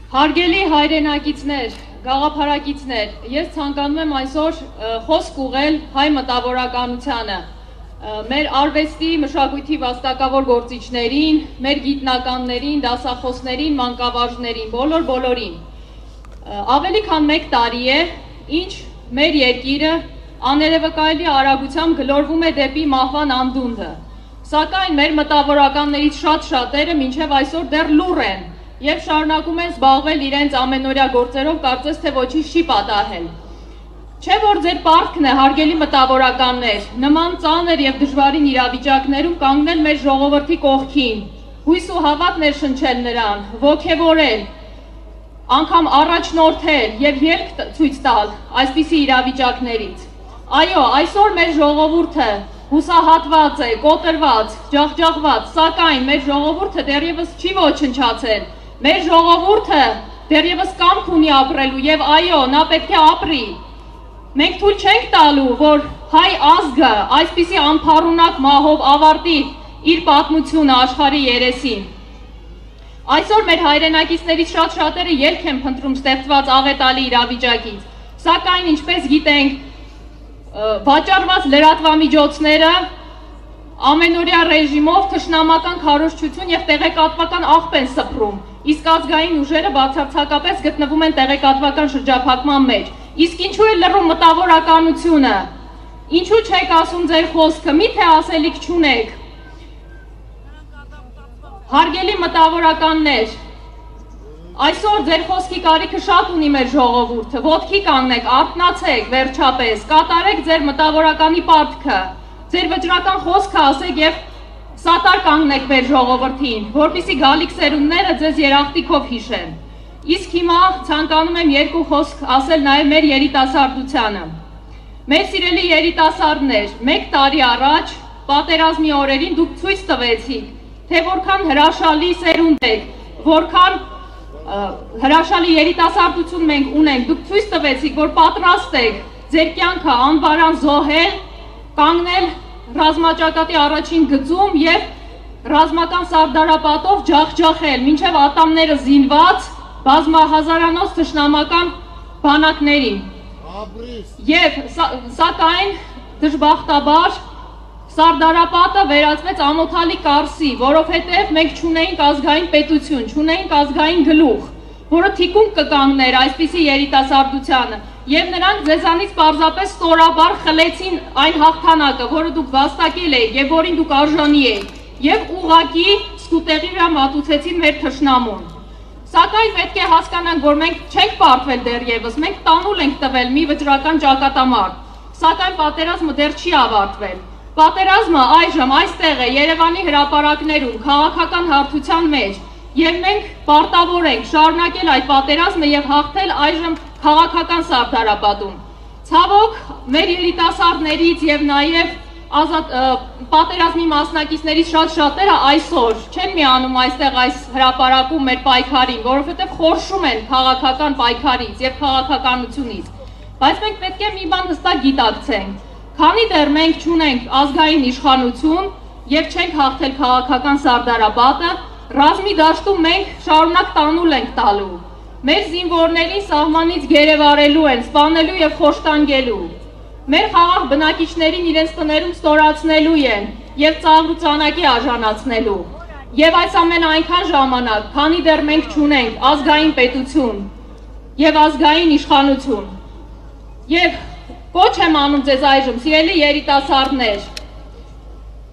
Հարգելի հայրենակիցներ, գաղափարակիցներ, ես ցանկանում եմ այսօր խոսք ուղղել հայ մտավորականությանը, մեր արվեստի, մշակույթի վաստակավոր գործիչներին, մեր գիտնականներին, դասախոսներին, մանկավարժներին, բոլորին։ Ավելի քան 1 տարի է, ինչ մեր երկիրը աներևակայելի արագությամբ գլորվում է դեպի մահվան անդունդը, սակայն մեր մտավորականներից շատերը մինչև այսօր դեռ լուռ են և շարունակում են զբաղվել իրենց ամենօրյա գործերով, կարծես թե ոչինչ չի պատահել։ Չէ որ ձեր պարտքն է, հարգելի մտավորականներ, նման ծանր և դժվարին իրավիճակներում կանգնել մեր ժողովրդի կողքին, հույս ու հավատ ներշնչել նրան, ոգևորել, անգամ առաջնորդել և ելք ցույց տալ այսպիսի իրավիճակներից։ Այո, այսօր մեր ժողովուրդը հուսահատված է, կոտրված, ջախջախված, սակայն մեր ժողովուրդը դեռևս չի ոչնչացել։ Մեր ժողովուրդը դեռևս կամք ունի ապրելու և այո, նա պետք է ապրի։ Մենք թույլ չենք տալու, որ հայ ազգը այսպիսի անփառունակ մահով ավարտի իր պատմությունը աշխարհի երեսին։ Այսօր մեր հայրենակիցներից շատերը ելք են փնտրում ստեղծված աղետալի իրավիճակից, սակայն ինչպես գիտենք, վաճառված լրատվամիջոցները ամենօրյա ռեժիմով թշնամական քարոզչություն և տեղեկատվական աղբ են սփռում, իսկ ազգային ուժերը բացարձակապես գտնվում են տեղեկատվական շրջափակման մեջ։ Իսկ ինչու է լռում մտավորականությունը։ Ինչու չեք ասում ձեր խոսքը, միթե ասելիք չունեք։ Հարգելի մտավորականներ, այսօր ձեր խոսքի կարիքը շատ ունի մեր ժողովուրդը, ոտքի կանգնեք, արթնացեք վերջապես, կատարեք ձեր մտավորականի պարտքը, ձեր վճռական խոսքը ասեք և սատար կանգնեք մեր ժողովրդին, որպեսզի գալիք սերունդները ձեզ երախտիկով հիշեն։ Իսկ հիմա ցանկանում եմ 2 խոսք ասել նաև մեր երիտասարդությանը։ Մեր սիրելի երիտասարդներ, 1 տարի առաջ պատերազմի օրերին դուք ցույց տվեցիք, թե որքան հրաշալի սերունդ եք, որքան հրաշալի երիտասարդություն մենք ունենք, դուք ցույց տվեցիք, որ պատրաստ եք ձեր կյանքը անվարան զոհել, կանգնել ռազմաճակատի առաջին գծում և ռազմական սարդարապատով ջախջախել, մինչև ատամները զինված բազմահազարանոց թշնամական բանակներին։ Եվ սակայն դժբախտաբար սարդարապատը վերածվեց ամոթալի կարսի, որովհետև մենք չունեինք ազգային պետություն, չունեինք ազգային գլուխ, որը թիկունք կկանգներ այսպիսի երիտասարդությանը, և նրանք ձեզանից պարզապես ստորաբար խլեցին այն հաղթանակը, որը դուք վաստակել եք և որին դուք արժանի եք, և ուղղակի սկուտեղի վրա մատուցեցին մեր թշնամուն։ Սակայն պետք է հասկանանք, որ մենք չենք պարտվել դեռևս, մենք տանուլ ենք տվել մի վճռական ճակատամարտ, սակայն պատերազմը դեռ չի ավարտվել։ Պատերազմը այժմ այստեղ է Երևանի հրապարակներում, քաղաքական հարթության մեջ, և մենք պարտավոր ենք շարունակել այդ պատերազմը և հաղթել այժմ քաղաքական սարդարապատում։ Ցավոք, մեր երիտասարդներից և նաև պատերազմի մասնակիցներից շատերը այսօր չեն միանում այստեղ այս հրապարակում մեր պայքարին, որովհետև խորշում են քաղաքական պայքարից և քաղաքականությունից, բայց մենք պետք է մի բան հստակ գիտակցենք, քանի դեռ մենք չունենք ազգային իշխանություն և չենք հաղթել քաղաքական սարդարապատը, ռազմի դաշտում մենք շարունակ տանուլ ենք տալու, մեր զինվորներին սահմանից գերեվարելու են, սպանելու և խոշտանգելու, մեր խաղաղ բնակիչներին իրենց տներում ստորացնելու են և ծաղր ու ծանակի արժանացնելու, և այս ամենը այնքան ժամանակ, քանի դեռ մենք չունենք ազգային պետություն և ազգային իշխանություն, և կոչ եմ անում ձեզ այժմ, սիրելի երիտասարդներ,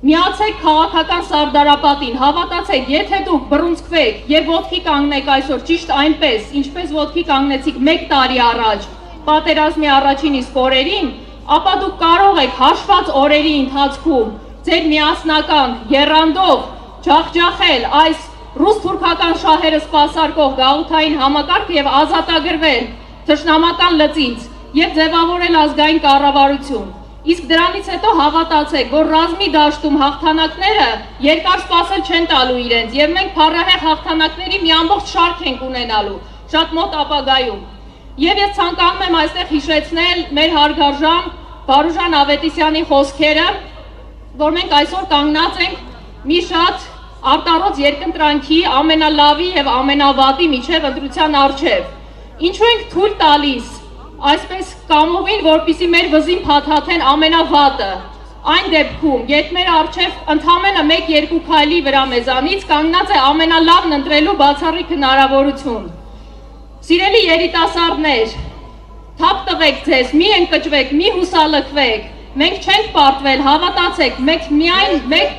միացեք քաղաքական սարդարապատին, հավատացեք, եթե դուք բռունցքվեք և ոտքի կանգնեք այսօր ճիշտ այնպես, ինչպես ոտքի կանգնեցիք 1 տարի առաջ պատերազմի առաջին իսկ օրերին, ապա դուք կարող եք հաշված օրերի ընթացքում ձեր միասնական եռանդով ջախջախել այս ռուս-թուրքական շահերը սպասարկող գաղութային համակարգը և ազատագրվել թշնամական լծից և ձևավորել ազգային կառավարություն։ Իսկ դրանից հետո հավատացեք, որ ռազմի դաշտում հաղթանակները երկար սպասել չեն տալու իրենց և մենք փառահեղ հաղթանակների մի ամբողջ շարք ենք ունենալու շատ մոտ ապագայում։ Եվ ես ցանկանում եմ այստեղ հիշեցնել մեր հարգարժան Վարուժան Ավետիսյանի խոսքերը, որ մենք այսօր կանգնած ենք մի շատ արտարոց երկընտրանքի ամենալավի եւ ամենավատի միջև ընտրության առջև։ Ինչու ենք թույլ տալիս այսպես կամովին, որպիսի մեր վզին փաթաթեն ամենավատը։ Այն դեպքում, երբ մեր առջև ընդամենը 1-2 քայլի վրա մեզանից կանգնած է ամենալավն ընտրելու բացառիկ հնարավորություն։ Սիրելի երիտասարդներ, թափ տվեք ձեզ, մի ընկճվեք, մի հուսալքվեք, մենք չենք պարտվել, հավատացեք, մենք միայն մեկ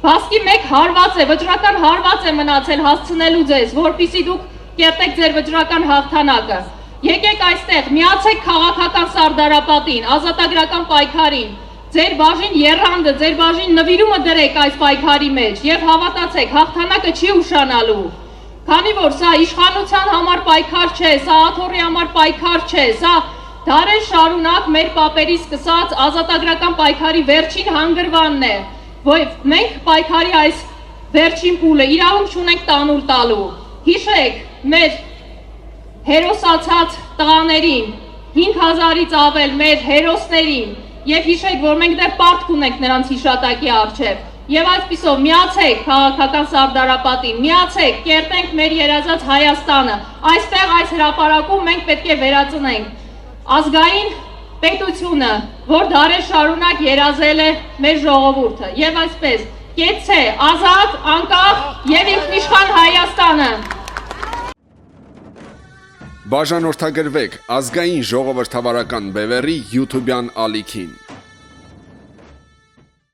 բասկի մեկ հարված է, վճռական հարված է մնացել հասցնելու ձեզ, որպիսի դուք կերտեք ձեր վճռական հաղթանակը։ Եկեք այստեղ, միացեք քաղաքական սարդարապատին, ազատագրական պայքարին, ձեր բաժին եռանդը, ձեր բաժին նվիրումը դրեք այս պայքարի մեջ եւ հավատացեք, հաղթանակը չի ուշանալու։ Քանի որ սա իշխանության համար պայքար չէ, սա աթոռի համար պայքար չէ, սա դարեր շարունակ մեր պապերի սկսած ազատագրական պայքարի վերջին հանգրվանն է, որ մենք պայքարի այս վերջին փուլը իրավունք չունենք տանուլ տալու։ Հիշեք մեր հերոսացած տղաներին, 5000-ից ավել մեր հերոսներին եւ հիշեք, որ մենք դեռ պարտք ունենք նրանց հիշատակի առջև։ Եվ այսպիսով միացեք քաղաքական սարդարապատին, միացեք, կերտենք մեր երազած Հայաստանը։ Այստեղ այս հրապարակում մենք պետք է վերածնենք ազգային պետությունը, որ դարեր շարունակ երազել է մեր ժողովուրդը։ Եվ այսպես, կեցցե ազատ, անկախ եւ ինքնիշխան Հայաստանը։ Բաժանորդագրվեք ազգային ժողովրդավարական բևեռի YouTube-յան ալիքին։